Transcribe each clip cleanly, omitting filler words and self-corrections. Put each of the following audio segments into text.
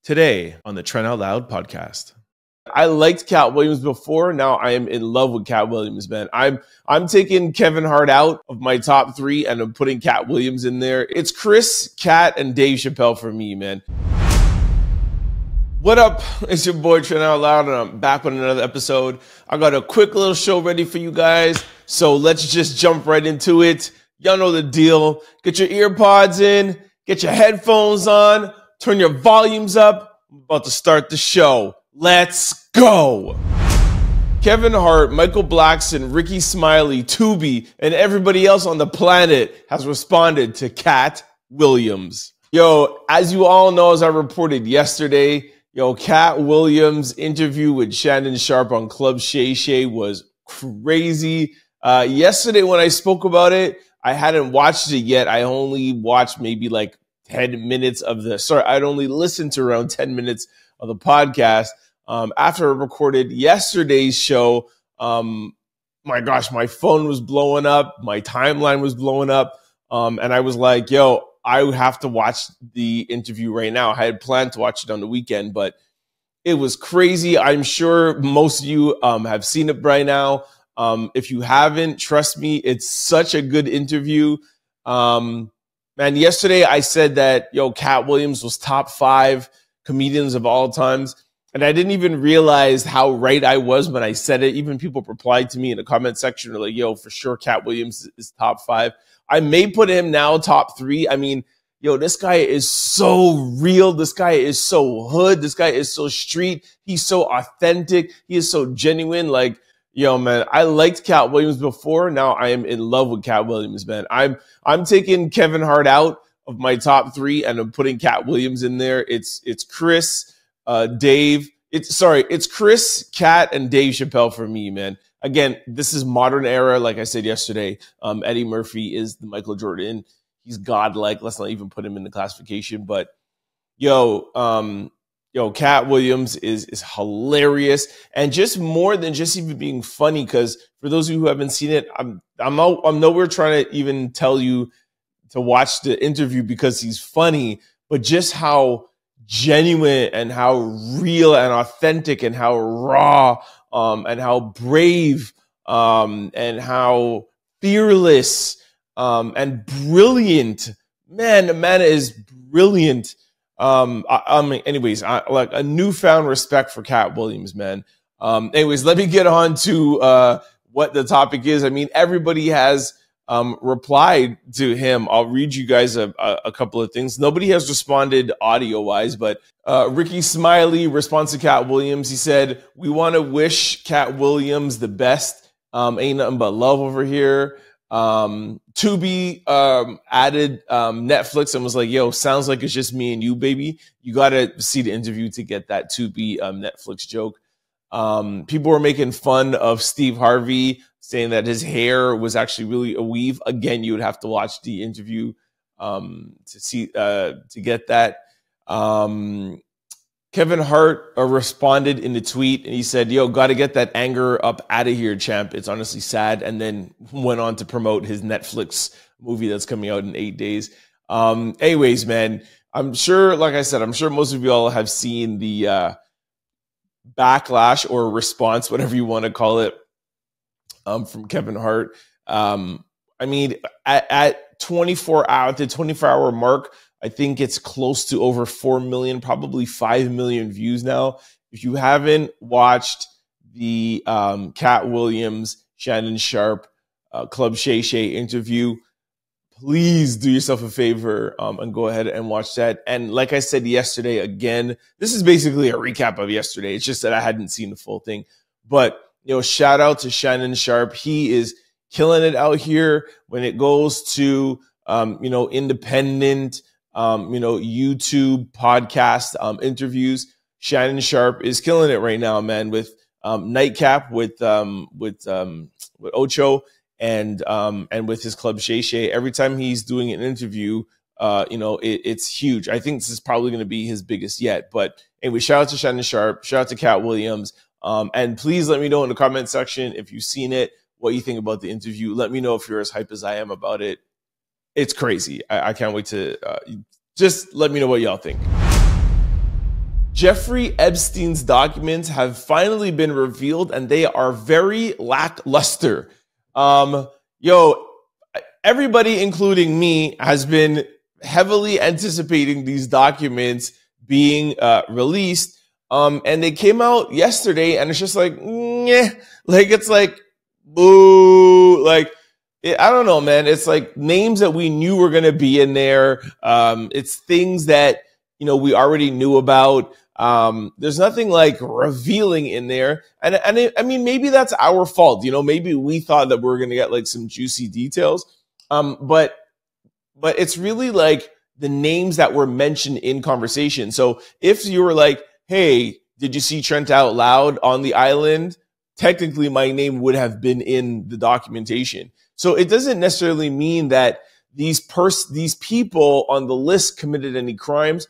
Today on the Trent Out Loud Podcast. I liked Katt Williams before. Now I am in love with Katt Williams, man. I'm taking Kevin Hart out of my top three and I'm putting Katt Williams in there. It's Chris, Katt, and Dave Chappelle for me, man. What up? It's your boy Trent Out Loud, and I'm back with another episode. I got a quick little show ready for you guys, so let's just jump right into it. Y'all know the deal. Get your ear pods in, get your headphones on, turn your volumes up. I'm about to start the show. Let's go. Kevin Hart, Michael Blackson, Rickey Smiley, Tubi, and everybody else on the planet has responded to Katt Williams. Yo, as you all know, as I reported yesterday, Katt Williams' interview with Shannon Sharpe on Club Shay Shay was crazy. Yesterday when I spoke about it, I hadn't watched it yet. I only watched maybe like 10 minutes of I'd only listened to around 10 minutes of the podcast. After I recorded yesterday's show, my gosh, my phone was blowing up. My timeline was blowing up. And I was like, yo, I have to watch the interview right now. I had planned to watch it on the weekend, but it was crazy. I'm sure most of you have seen it by now. If you haven't, trust me, it's such a good interview. Man, yesterday I said that, Katt Williams was top 5 comedians of all times. And I didn't even realize how right I was when I said it. Even people replied to me in the comment section. They're like, yo, for sure, Katt Williams is top 5. I may put him now top 3. I mean, this guy is so real. This guy is so hood. This guy is so street. He's so authentic. He is so genuine. Like, man, I liked Katt Williams before. Now I am in love with Katt Williams, man. I'm taking Kevin Hart out of my top 3 and I'm putting Katt Williams in there. It's Chris, Dave. It's Chris, Katt, and Dave Chappelle for me, man. Again, this is modern era. Like I said yesterday, Eddie Murphy is the Michael Jordan. He's godlike. Let's not even put him in the classification. But Katt Williams is hilarious, and just more than just even being funny. Because for those of you who haven't seen it, I'm nowhere trying to even tell you to watch the interview because he's funny, but just how genuine and how real and authentic and how raw and how brave and how fearless and brilliant. Man, the man is brilliant. Anyways, like a newfound respect for Katt Williams, man. Anyways, let me get on to what the topic is. I mean, everybody has replied to him. I'll read you guys a couple of things. Nobody has responded audio-wise, but Rickey Smiley responds to Katt Williams. He said, "We want to wish Katt Williams the best. Ain't nothing but love over here." Tubi added Netflix and was like, yo, sounds like it's just me and you, baby. You got to see the interview to get that Tubi Netflix joke. People were making fun of Steve Harvey, saying that his hair was actually really a weave. Again, you would have to watch the interview to get that. Kevin Hart responded in the tweet and he said, yo, got to get that anger up out of here, champ. It's honestly sad. And then went on to promote his Netflix movie that's coming out in 8 days. Anyways, man, I'm sure, like I said, I'm sure most of you all have seen the backlash or response, whatever you want to call it, from Kevin Hart. I mean, at the 24-hour mark, I think it's close to over 4 million, probably 5 million views now. If you haven't watched the Katt Williams, Shannon Sharpe, Club Shay Shay interview, please do yourself a favor and go ahead and watch that. And like I said yesterday, again, this is basically a recap of yesterday. It's just that I hadn't seen the full thing. But, shout out to Shannon Sharpe. He is killing it out here when it goes to, independent, YouTube podcast interviews. Shannon Sharpe is killing it right now, man, with Nightcap, with Ocho, and with his Club Shay Shay. Every time he's doing an interview, it's huge. I think this is probably going to be his biggest yet. But anyway, shout out to Shannon Sharpe, shout out to Katt Williams, and please let me know in the comment section if you've seen it, what you think about the interview. Let me know if you're as hype as I am about it. It's crazy. I can't wait to just let me know what y'all think. Jeffrey Epstein's documents have finally been revealed, and they are very lackluster. Everybody, including me, has been heavily anticipating these documents being released. And they came out yesterday, and it's just like, it's like, boo. Like, I don't know, man. It's like names that we knew were going to be in there. It's things that, we already knew about. There's nothing like revealing in there. And I mean, maybe that's our fault. Maybe we thought that we were going to get like some juicy details. But it's really like the names that were mentioned in conversation. So if you were like, hey, did you see Trent Out Loud on the island? Technically, my name would have been in the documentation. So it doesn't necessarily mean that these people on the list committed any crimes,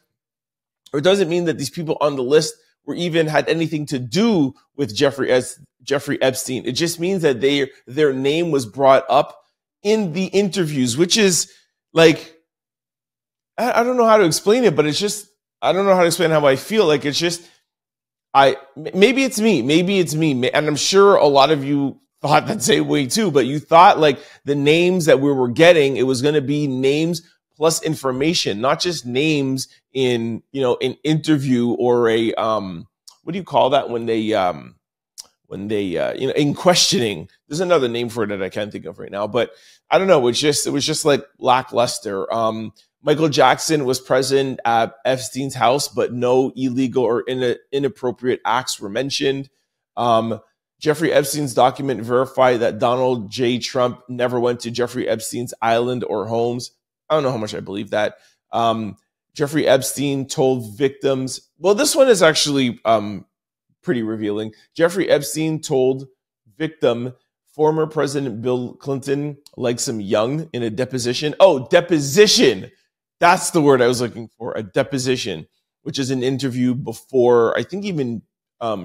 or it doesn't mean that these people on the list were even had anything to do with Jeffrey Epstein. It just means that their name was brought up in the interviews, which is like, I don't know how to explain it, but it's just, I don't know how to explain how I feel. Like, it's just, maybe it's me. And I'm sure a lot of you thought that same way too, but you thought like the names that we were getting, it was going to be names plus information, not just names in, an interview or a, what do you call that when they, in questioning. There's another name for it that I can't think of right now, but I don't know. It was just like lackluster. Michael Jackson was present at Epstein's house, but no illegal or inappropriate acts were mentioned. Jeffrey Epstein's document verified that Donald J. Trump never went to Jeffrey Epstein's island or homes. I don't know how much I believe that. Jeffrey Epstein told victims, well, this one is actually pretty revealing. Jeffrey Epstein told victim former President Bill Clinton likes him young in a deposition. Oh, deposition. That's the word I was looking for, a deposition, which is an interview before, I think even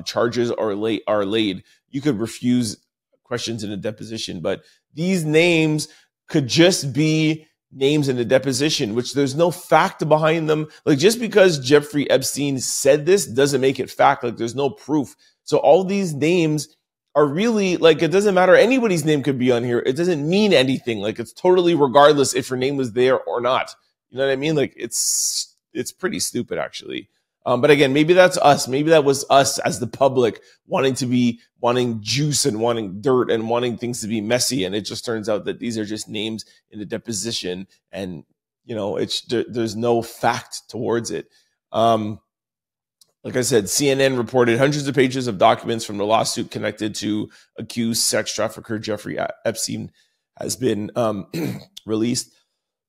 charges are laid. You could refuse questions in a deposition, but these names could just be names in a deposition, which there's no fact behind them. Like, just because Jeffrey Epstein said this doesn't make it fact. Like, there's no proof. So all these names are really like, it doesn't matter. Anybody's name could be on here. It doesn't mean anything. Like, it's totally regardless if your name was there or not. You know what I mean? Like, it's pretty stupid, actually. But again, maybe that's us. Maybe that was us as the public wanting juice and wanting dirt and wanting things to be messy. And it just turns out that these are just names in a deposition, and there's no fact towards it. Like I said, CNN reported hundreds of pages of documents from the lawsuit connected to accused sex trafficker Jeffrey Epstein has been released.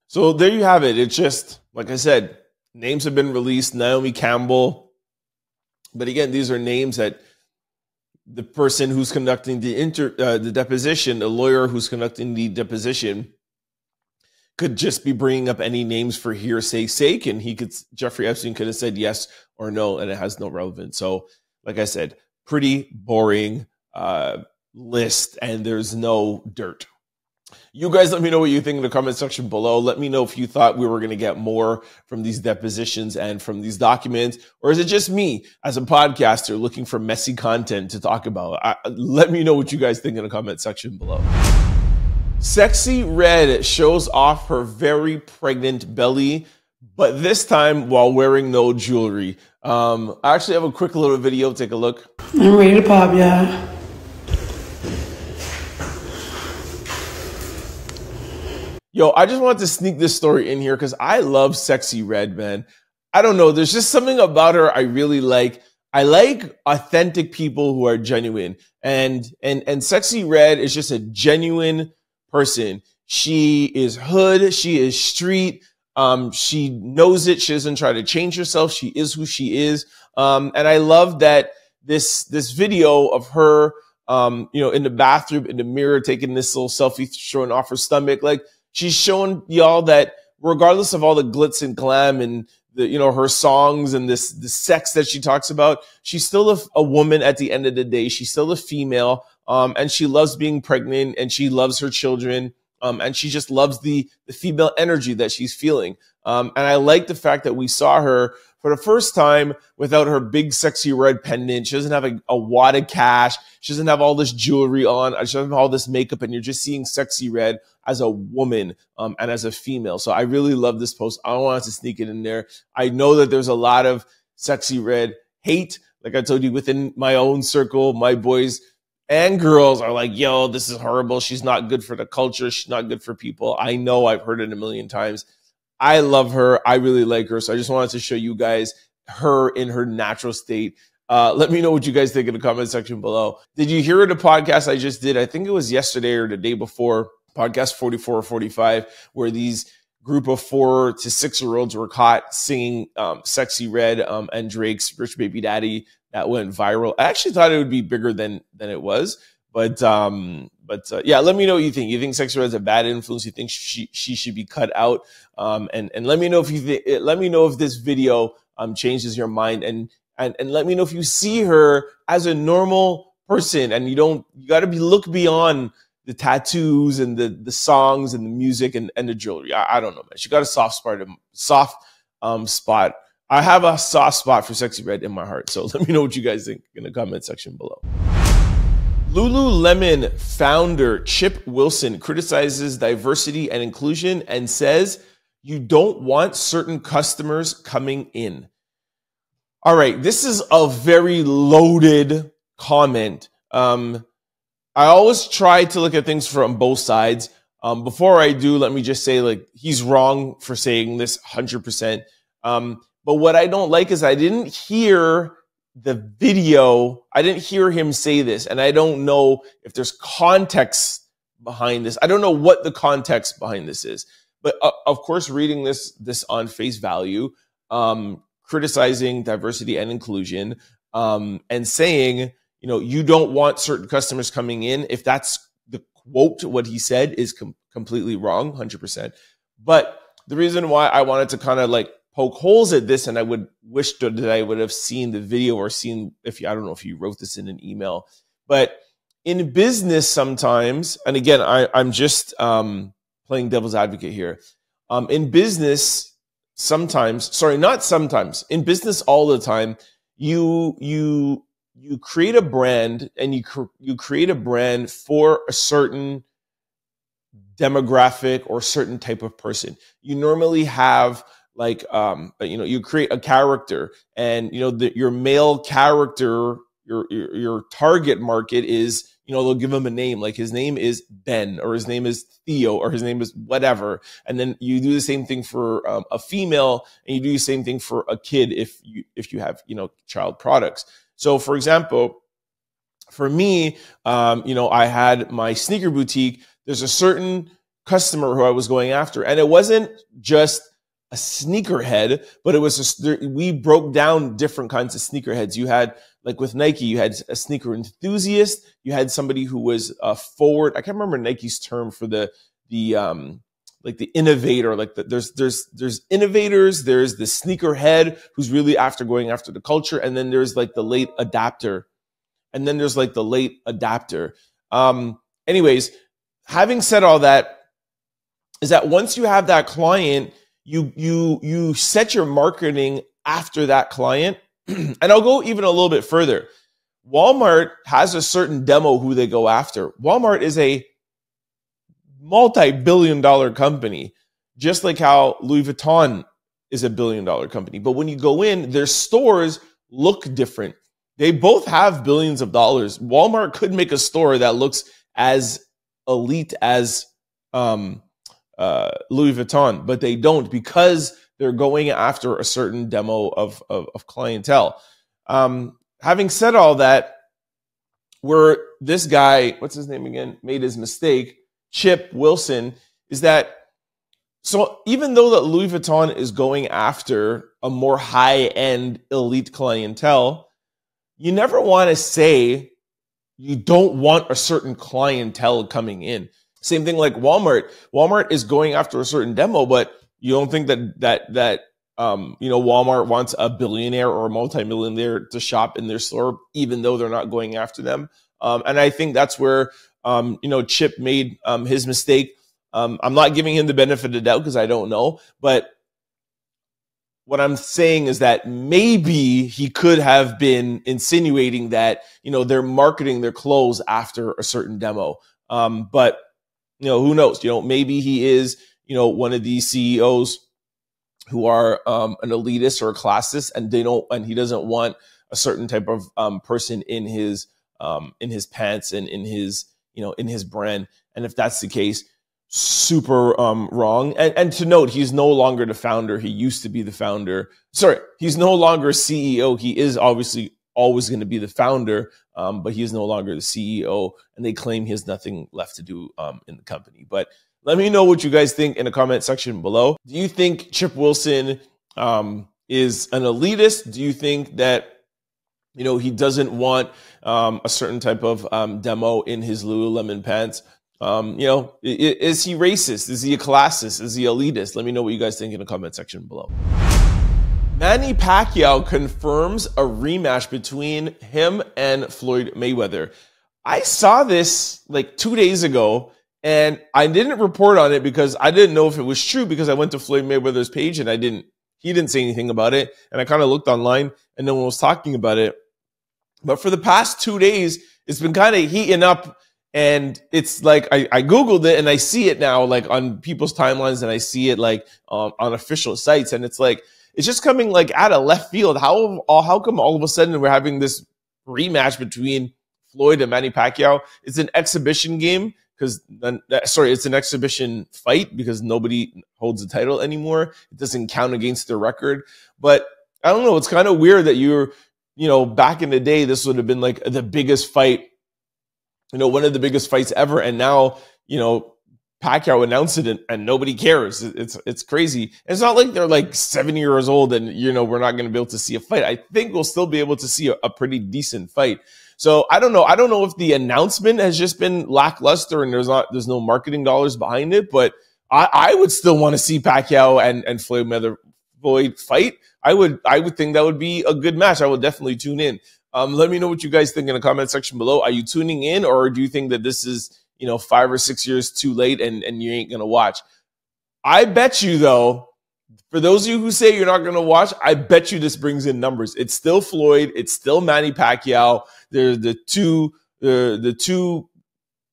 So there you have it. It's just, like I said, names have been released. Naomi Campbell. But again, these are names that the person who's conducting the deposition, the lawyer who's conducting the deposition, could just be bringing up any names for hearsay's sake, and Jeffrey Epstein could have said yes or no, and it has no relevance. So, like I said, pretty boring list, and there's no dirt. You guys let me know what you think in the comment section below. Let me know if you thought we were going to get more from these depositions and from these documents, or is it just me as a podcaster looking for messy content to talk about? Let me know what you guys think in the comment section below. Sexyy Red shows off her very pregnant belly, but this time while wearing no jewelry. I actually have a quick little video. Take a look. I'm ready to pop, y'all. Yo, I just wanted to sneak this story in here because I love Sexyy Red, man. I don't know. There's just something about her I really like. I like authentic people who are genuine. And Sexyy Red is just a genuine person. She is hood. She is street. She knows it. She doesn't try to change herself. She is who she is. And I love that this video of her, in the bathroom, in the mirror, taking this little selfie, showing off her stomach. Like, she's showing y'all that regardless of all the glitz and glam and her songs and the sex that she talks about, she's still a woman at the end of the day. She's still a female, and she loves being pregnant, and she loves her children, and she just loves the female energy that she's feeling. And I like the fact that we saw her for the first time without her big Sexyy Red pendant. She doesn't have a wad of cash. She doesn't have all this jewelry on. She doesn't have all this makeup, and you're just seeing Sexyy Red as a woman and as a female. So I really love this post. I wanted to sneak it in there. I know that there's a lot of Sexyy Red hate. Like I told you, within my own circle, my boys and girls are like, yo, this is horrible. She's not good for the culture. She's not good for people. I know, I've heard it a million times. I love her. I really like her. So I just wanted to show you guys her in her natural state. Let me know what you guys think in the comment section below. Did you hear the podcast I just did? I think it was yesterday or the day before, podcast 44 or 45, where these group of 4 to 6-year-olds were caught singing Sexyy Red and Drake's Rich Baby Daddy. That went viral. I actually thought it would be bigger than it was. But yeah, let me know what you think. You think Sexyy Red's a bad influence? You think she should be cut out? And let me know if let me know if this video changes your mind, and let me know if you see her as a normal person, and you got to look beyond the tattoos and the songs and the music and the jewelry. I don't know, man. She got a soft spot. I have a soft spot for Sexyy Red in my heart. So let me know what you guys think in the comment section below. Lululemon founder Chip Wilson criticizes diversity and inclusion and says you don't want certain customers coming in. All right, this is a very loaded comment. I always try to look at things from both sides. Before I do, let me just say, like, he's wrong for saying this 100%. But what I don't like is I didn't hear the video. I didn't hear him say this, and I don't know if there's context behind this. I don't know what the context behind this is. But of course, reading this on face value, criticizing diversity and inclusion, and saying, you know, you don't want certain customers coming in. If that's the quote, what he said is completely wrong, 100%. But the reason why I wanted to kind of like poke holes at this, and I would wish that I would have seen the video or seen, I don't know if you wrote this in an email, but in business sometimes, and again, I'm just playing devil's advocate here. In business sometimes, sorry, not sometimes, in business all the time, you create a brand, and you create a brand for a certain demographic or certain type of person. You normally have like, you know, you create a character, and, you know, your male character, your target market is, you know, they'll give him a name, like his name is Ben, or his name is Theo, or his name is whatever. And then you do the same thing for a female, and you do the same thing for a kid if you have, you know, child products. So for example, for me, you know, I had my sneaker boutique. There's a certain customer who I was going after, and it wasn't just a sneakerhead, but it was we broke down different kinds of sneakerheads. You had, like with Nike, you had a sneaker enthusiast. You had somebody who was forward. I can't remember Nike's term for the like the innovator. Like there's innovators. There's the sneakerhead who's really going after the culture, and then there's like the late adapter, and then there's like the late adapter. Anyways, having said all that, is that once you have that client, you set your marketing after that client. And I'll go even a little bit further. Walmart has a certain demo who they go after. Walmart is a multi-billion-dollar company, just like how Louis Vuitton is a billion-dollar company. But when you go in, their stores look different. They both have billions of dollars. Walmart could make a store that looks as elite as Louis Vuitton, but they don't, because they're going after a certain demo of clientele. Having said all that, where this guy, what's his name again, made his mistake, Chip Wilson, is that, so even though that Louis Vuitton is going after a more high-end elite clientele, you never want to say you don't want a certain clientele coming in. Same thing like Walmart. Walmart is going after a certain demo, but you don't think that you know, Walmart wants a billionaire or a multimillionaire to shop in their store, even though they're not going after them. And I think that's where you know, Chip made his mistake. I'm not giving him the benefit of the doubt because I don't know, but what I'm saying is that maybe he could have been insinuating that, they're marketing their clothes after a certain demo. But, who knows? Maybe he is, one of these CEOs who are an elitist or a classist, and he doesn't want a certain type of person in his pants and in his brand. And if that's the case, super wrong. And to note, he's no longer the founder. He used to be the founder. Sorry, he's no longer CEO. He is obviously always going to be the founder, but he is no longer the CEO. And they claim he has nothing left to do in the company. But let me know what you guys think in the comment section below. Do you think Chip Wilson is an elitist? Do you think that he doesn't want a certain type of demo in his Lululemon pants? Is he racist? Is he a classist? Is he elitist? Let me know what you guys think in the comment section below. Manny Pacquiao confirms a rematch between him and Floyd Mayweather. I saw this like 2 days ago, and I didn't report on it because I didn't know if it was true, because I went to Floyd Mayweather's page and he didn't say anything about it. And I kind of looked online and no one was talking about it. But for the past 2 days, it's been kind of heating up. And it's like, I Googled it and I see it now, like on people's timelines, and I see it like on official sites. And it's like, it's just coming like out of left field. How come all of a sudden we're having this rematch between Floyd and Manny Pacquiao? It's an exhibition game it's an exhibition fight because nobody holds the title anymore. It doesn't count against their record. But I don't know. It's kind of weird that back in the day, this would have been like the biggest fight, one of the biggest fights ever. And now, Pacquiao announced it and nobody cares. It's crazy. And it's not like they're like 7 years old and, we're not going to be able to see a fight. I think we'll still be able to see a pretty decent fight. So I don't know. I don't know if the announcement has just been lackluster and there's no marketing dollars behind it, but I would still want to see Pacquiao and Floyd fight. I would think that would be a good match. I would definitely tune in. Let me know what you guys think in the comment section below. Are you tuning in, or do you think that this is, 5 or 6 years too late and you ain't going to watch? I bet you, though, for those of you who say you're not going to watch, I bet you this brings in numbers. It's still Floyd. It's still Manny Pacquiao. They're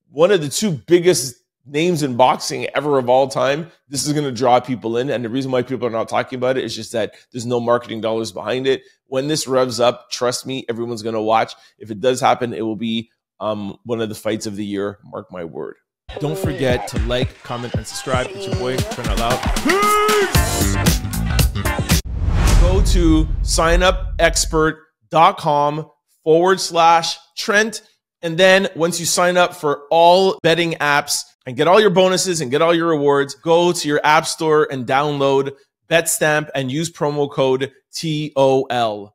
one of the two biggest names in boxing ever of all time. This is going to draw people in. And the reason why people are not talking about it is just that there's no marketing dollars behind it. When this revs up, trust me, everyone's going to watch. If it does happen, it will be one of the fights of the year. Mark my word. Don't forget to like, comment, and subscribe. It's your boy, Trent Out Loud. Peace! Go to signupexpert.com/Trent. And then once you sign up for all betting apps and get all your bonuses and get all your rewards, go to your app store and download BetStamp and use promo code TOL.